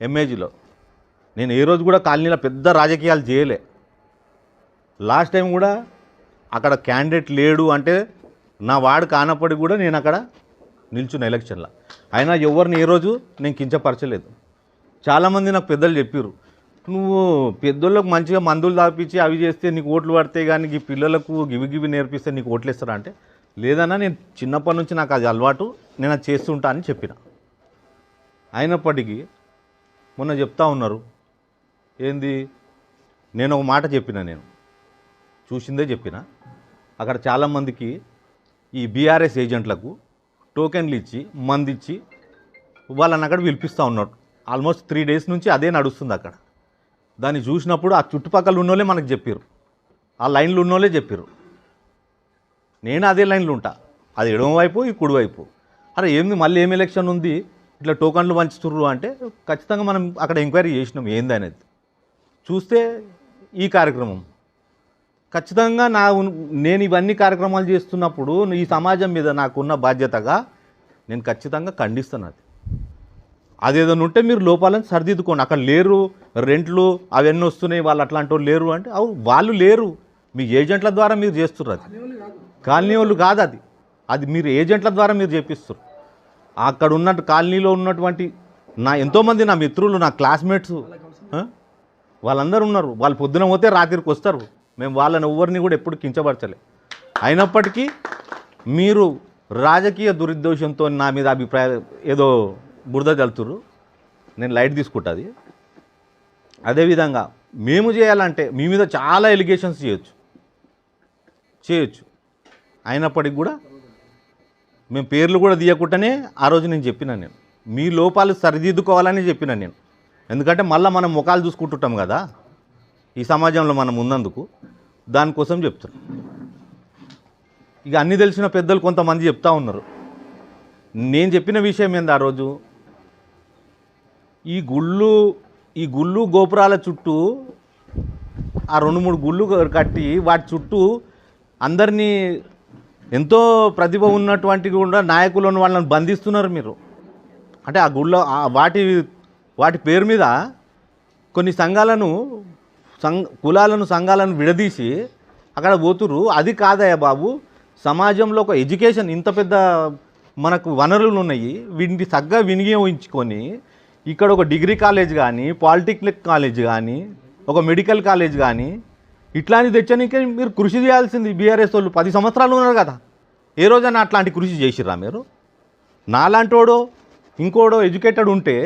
ఎంఏజీలో. నేను ఏ రోజు కూడా కాలనీలో పెద్ద రాజకీయాలు చేయలే. లాస్ట్ టైం కూడా అక్కడ క్యాండిడేట్ లేడు అంటే నా వార్డు కానప్పటికి కూడా నేను అక్కడ నిల్చున్న ఎలక్షన్లో. అయినా ఎవరిని ఏ రోజు నేను కించపరచలేదు. చాలామంది నాకు పెద్దలు చెప్పారు, నువ్వు పెద్దోళ్ళకు మంచిగా మందులు తాపించి అవి చేస్తే నీకు ఓట్లు పడితే కానీ ఈ పిల్లలకు గివి నేర్పిస్తే నీకు ఓట్లు ఇస్తారా అంటే, లేదన్నా నేను చిన్నప్పటి నుంచి నాకు అది అలవాటు, నేను అది చేస్తుంటా అని చెప్పిన. అయినప్పటికీ మొన్న చెప్తా ఉన్నారు ఏంది, నేను ఒక మాట చెప్పిన, నేను చూసిందే చెప్పిన. అక్కడ చాలామందికి ఈ బీఆర్ఎస్ ఏజెంట్లకు టోకెన్లు ఇచ్చి మంది ఇచ్చి వాళ్ళని అక్కడ పిలిపిస్తూ ఉన్నాడు. ఆల్మోస్ట్ 3 days నుంచి అదే నడుస్తుంది అక్కడ. దాన్ని చూసినప్పుడు ఆ చుట్టుపక్కల ఉన్నోళ్ళే మనకు చెప్పారు, ఆ లైన్లు ఉన్నోళ్ళే చెప్పారు. నేను అదే లైన్లో ఉంటా, అది ఎడమ వైపు ఈ కుడివైపు. అరే ఏంది మళ్ళీ ఏం ఎలక్షన్ ఉంది ఇట్లా టోకన్లు పంచుతుర్రు అంటే, ఖచ్చితంగా మనం అక్కడ ఎంక్వైరీ చేసినాం ఏంది అనేది. చూస్తే ఈ కార్యక్రమం ఖచ్చితంగా నేను ఇవన్నీ కార్యక్రమాలు చేస్తున్నప్పుడు ఈ సమాజం మీద నాకున్న బాధ్యతగా నేను ఖచ్చితంగా ఖండిస్తాను. అదేదైనా ఉంటే మీరు లోపాలను సరిదిద్దుకోండి. అక్కడ లేరు, రెంట్లు అవన్నీ వస్తున్నాయి, వాళ్ళు అట్లాంటి వాళ్ళు లేరు అంటే వాళ్ళు లేరు, మీ ఏజెంట్ల ద్వారా మీరు చేస్తున్నారు. అది కాలనీ వాళ్ళు కాదు, అది మీరు ఏజెంట్ల ద్వారా మీరు చేపిస్తారు. అక్కడ ఉన్నట్టు కాలనీలో ఉన్నటువంటి ఎంతోమంది నా మిత్రులు, నా క్లాస్మేట్స్ వాళ్ళందరూ ఉన్నారు. వాళ్ళు పొద్దున పోతే రాత్రికి వస్తారు. మేము వాళ్ళని ఎవరిని కూడా ఎప్పుడు కించపరచలే. అయినప్పటికీ మీరు రాజకీయ దురుద్దేశంతో నా మీద అభిప్రాయం ఏదో బురద చల్లుతురు, నేను లైట్ తీసుకుంటుంది. అదేవిధంగా మేము చేయాలంటే మీ మీద చాలా ఎలిగేషన్స్ చేయొచ్చు. అయినప్పటికి కూడా మేము పేర్లు కూడా తీయకుండానే ఆ రోజు నేను చెప్పిన, నేను మీ లోపాలు సరిదిద్దుకోవాలని చెప్పిన నేను. ఎందుకంటే మళ్ళీ మనం ముఖాలు చూసుకుంటుంటాం కదా ఈ సమాజంలో మనం ఉన్నందుకు, దానికోసం చెప్తాను. ఇక అన్నీ తెలిసిన పెద్దలు కొంతమంది చెప్తా ఉన్నారు. నేను చెప్పిన విషయం ఏంది, ఆ రోజు ఈ గుళ్ళు గోపురాల చుట్టూ ఆ 2-3 గుళ్ళు కట్టి వాటి చుట్టూ అందరినీ ఎంతో ప్రతిభ ఉన్నటువంటి కూడా నాయకులను వాళ్ళని బంధిస్తున్నారు మీరు. అంటే ఆ గుళ్ళో వాటి పేరు మీద కొన్ని కులాలను సంఘాలను విడదీసి అక్కడ పోతురు. అది కాదయ్యా బాబు, సమాజంలో ఒక ఎడ్యుకేషన్, ఇంత పెద్ద మనకు వనరులు ఉన్నాయి, వీటిని చక్కగా వినియోగించుకొని ఇక్కడ ఒక డిగ్రీ కాలేజ్ కానీ, పాలిటెక్నిక్ కాలేజ్ కానీ, ఒక మెడికల్ కాలేజ్ కానీ ఇట్లాంటివి తెచ్చడానికి మీరు కృషి చేయాల్సింది. బీఆర్ఎస్ వాళ్ళు 10 సంవత్సరాలు ఉన్నారు కదా, ఏ రోజైనా అట్లాంటి కృషి చేసిర్రా మీరు? నాలాంటోడో ఇంకోడో ఎడ్యుకేటెడ్ ఉంటే